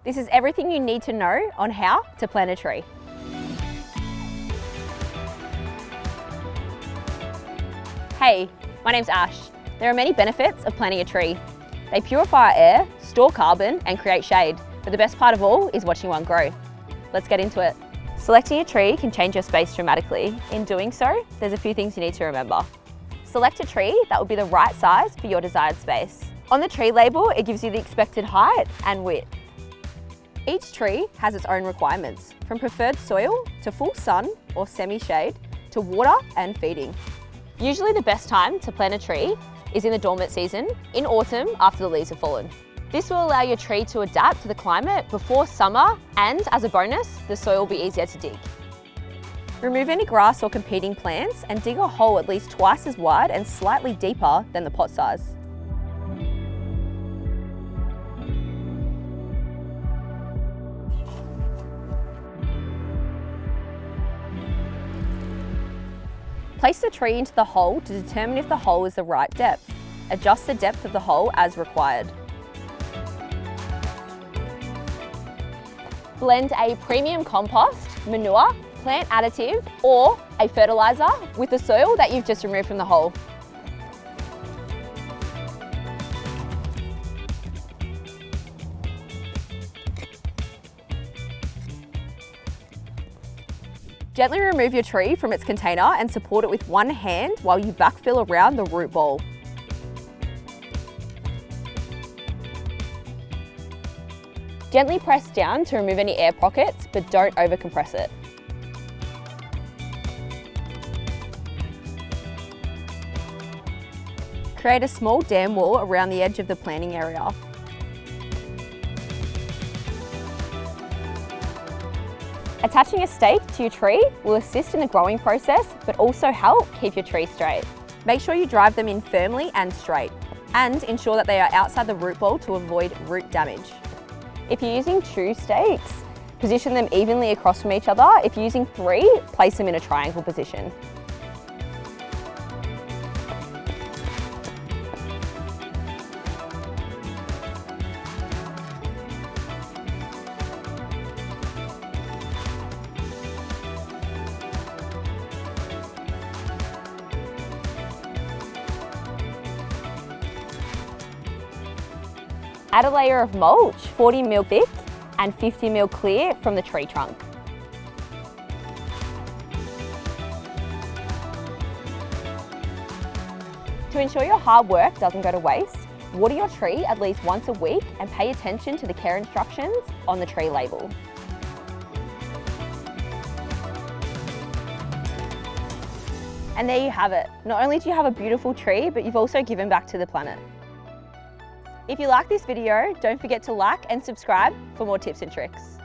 This is everything you need to know on how to plant a tree. Hey, my name's Ash. There are many benefits of planting a tree. They purify our air, store carbon and create shade, but the best part of all is watching one grow. Let's get into it. Selecting a tree can change your space dramatically. In doing so, there's a few things you need to remember. Select a tree that will be the right size for your desired space. On the tree label, it gives you the expected height and width. Each tree has its own requirements, from preferred soil to full sun or semi-shade to water and feeding. Usually the best time to plant a tree is in the dormant season, in autumn after the leaves have fallen. This will allow your tree to adapt to the climate before summer, and as a bonus, the soil will be easier to dig. Remove any grass or competing plants and dig a hole at least twice as wide and slightly deeper than the pot size. Place the tree into the hole to determine if the hole is the right depth. Adjust the depth of the hole as required. Blend a premium compost, manure, plant additive or a fertiliser with the soil that you've just removed from the hole. Gently remove your tree from its container and support it with one hand while you backfill around the root ball. Gently press down to remove any air pockets, but don't over-compress it. Create a small dam wall around the edge of the planting area. Attaching a stake to your tree will assist in the growing process, but also help keep your tree straight. Make sure you drive them in firmly and straight, and ensure that they are outside the root ball to avoid root damage. If you're using 2 stakes, position them evenly across from each other. If you're using 3, place them in a triangle position. Add a layer of mulch, 40 ml thick and 50 ml clear from the tree trunk. To ensure your hard work doesn't go to waste, water your tree at least once a week and pay attention to the care instructions on the tree label. And there you have it. Not only do you have a beautiful tree, but you've also given back to the planet. If you like this video, don't forget to like and subscribe for more tips and tricks.